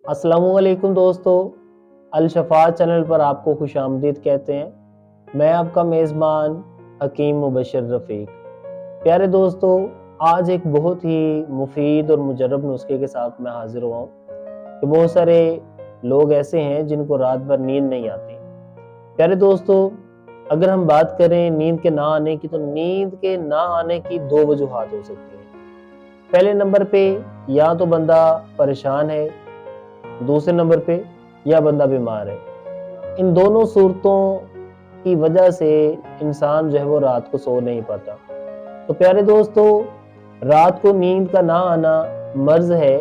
अस्सलाम वालेकुम दोस्तों, अल-शफा चैनल पर आपको खुश आमदीद कहते हैं। मैं आपका मेज़बान हकीम मुबशर रफ़ीक। प्यारे दोस्तों, आज एक बहुत ही मुफीद और मुजर्रब नुस्खे के साथ मैं हाज़िर हुआ हूँ कि बहुत सारे लोग ऐसे हैं जिनको रात भर नींद नहीं आती। प्यारे दोस्तों, अगर हम बात करें नींद के ना आने की, तो नींद के ना आने की 2 वजूहात हो सकती हैं। पहले नंबर पे या तो बंदा परेशान है, दूसरे नंबर पे या बंदा बीमार है। इन दोनों सूरतों की वजह से इंसान जो है वो रात को सो नहीं पाता। तो प्यारे दोस्तों, रात को नींद का ना आना मर्ज़ है।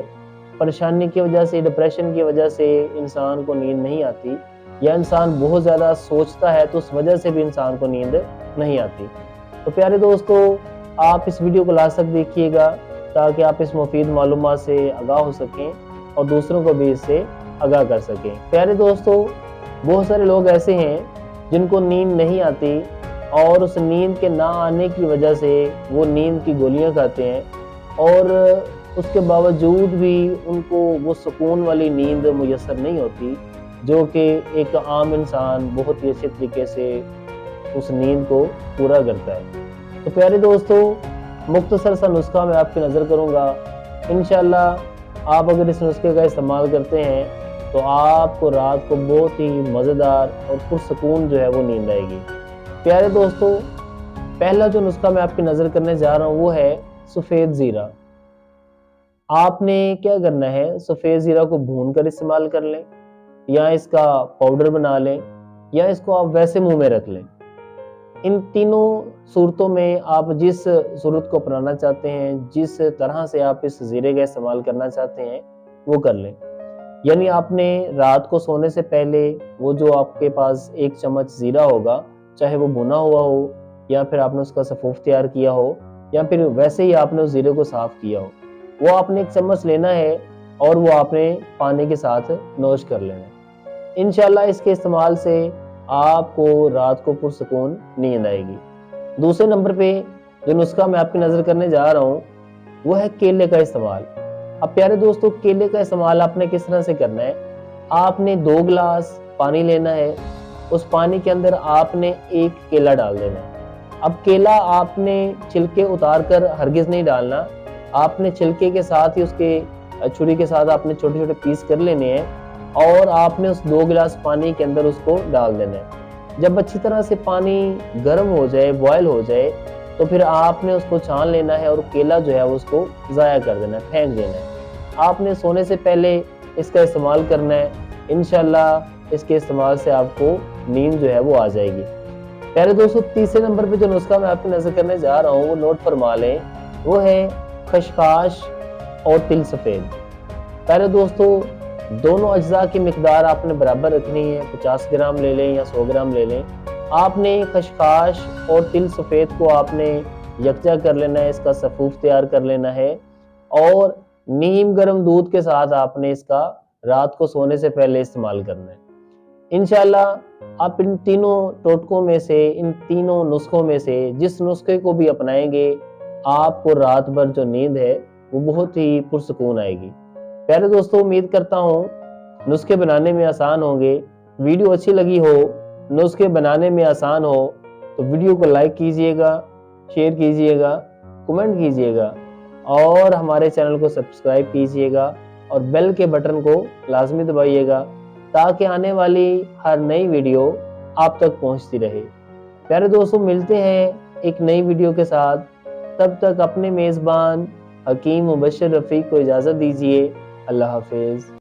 परेशानी की वजह से, डिप्रेशन की वजह से इंसान को नींद नहीं आती, या इंसान बहुत ज़्यादा सोचता है तो उस वजह से भी इंसान को नींद नहीं आती। तो प्यारे दोस्तों, आप इस वीडियो को लास्ट तक देखिएगा ताकि आप इस मुफीद मालूमात से आगाह हो सकें और दूसरों को भी इससे आगाह कर सकें। प्यारे दोस्तों, बहुत सारे लोग ऐसे हैं जिनको नींद नहीं आती और उस नींद के ना आने की वजह से वो नींद की गोलियां खाते हैं और उसके बावजूद भी उनको वो सुकून वाली नींद मुयस्सर नहीं होती जो कि एक आम इंसान बहुत ही अच्छे तरीके से उस नींद को पूरा करता है। तो प्यारे दोस्तों, मुख्तसर सा नुस्खा मैं आपकी नज़र करूँगा। इंशाअल्लाह आप अगर इस नुस्खे का इस्तेमाल करते हैं तो आपको रात को बहुत ही मज़ेदार और पुरसकून जो है वो नींद आएगी। प्यारे दोस्तों, पहला जो नुस्खा मैं आपकी नज़र करने जा रहा हूँ वो है सफ़ेद ज़ीरा। आपने क्या करना है, सफ़ेद ज़ीरा को भून कर इस्तेमाल कर लें, या इसका पाउडर बना लें, या इसको आप वैसे मुंह में रख लें। इन तीनों सूरतों में आप जिस सूरत को अपनाना चाहते हैं, जिस तरह से आप इस ज़ीरे का इस्तेमाल करना चाहते हैं, वो कर लें। यानी आपने रात को सोने से पहले वो जो आपके पास 1 चम्मच ज़ीरा होगा, चाहे वो भुना हुआ हो या फिर आपने उसका सफ़ूफ तैयार किया हो या फिर वैसे ही आपने उस ज़ीरे को साफ़ किया हो, वो आपने 1 चम्मच लेना है और वो आपने पानी के साथ नोश कर लेना है। इंशाल्लाह इसके इस्तेमाल से आपको रात को पुरसकून नींद आएगी। दूसरे नंबर पे जो नुस्खा मैं आपकी नज़र करने जा रहा हूँ वो है केले का इस्तेमाल। अब प्यारे दोस्तों, केले का इस्तेमाल आपने किस तरह से करना है, आपने 2 गिलास पानी लेना है, उस पानी के अंदर आपने 1 केला डाल देना है। अब केला आपने छिलके उतार कर हरगिज़ नहीं डालना, आपने छिलके के साथ ही उसके छुरी के साथ आपने छोटे छोटे पीस कर लेने हैं और आपने उस 2 गिलास पानी के अंदर उसको डाल देना है। जब अच्छी तरह से पानी गर्म हो जाए, बॉयल हो जाए, तो फिर आपने उसको छान लेना है और केला जो है उसको ज़ाया कर देना है, फेंक देना है। आपने सोने से पहले इसका इस्तेमाल करना है। इंशाल्लाह इसके इस्तेमाल से आपको नींद जो है वो आ जाएगी। प्यारे दोस्तों, तीसरे नंबर पे जो नुस्खा मैं आपकी नज़र करने जा रहा हूँ वो नोट फरमा लें, वो है खसखस और तिल सफ़ेद। प्यारे दोस्तों, दोनों अज्जा की मिकदार आपने बराबर रखनी है, 50 ग्राम ले लें या 100 ग्राम ले लें। आपने खसखस और तिल सफ़ेद को आपने यकजा कर लेना है, इसका सफ़ूफ तैयार कर लेना है और नीम गर्म दूध के साथ आपने इसका रात को सोने से पहले इस्तेमाल करना है। इंशाल्लाह आप इन तीनों टोटकों में से, इन तीनों नुस्खों में से जिस नुस्खे को भी अपनाएंगे, आपको रात भर जो नींद है वो बहुत ही पुरसकून आएगी। प्यारे दोस्तों, उम्मीद करता हूँ नुस्खे बनाने में आसान होंगे। वीडियो अच्छी लगी हो, नुस्खे बनाने में आसान हो, तो वीडियो को लाइक कीजिएगा, शेयर कीजिएगा, कमेंट कीजिएगा और हमारे चैनल को सब्सक्राइब कीजिएगा और बेल के बटन को लाजमी दबाइएगा ताकि आने वाली हर नई वीडियो आप तक पहुंचती रहे। प्यारे दोस्तों, मिलते हैं एक नई वीडियो के साथ। तब तक अपने मेज़बान हकीम मुबशर रफ़ीक को इजाज़त दीजिए। अल्लाह हाफ़िज़।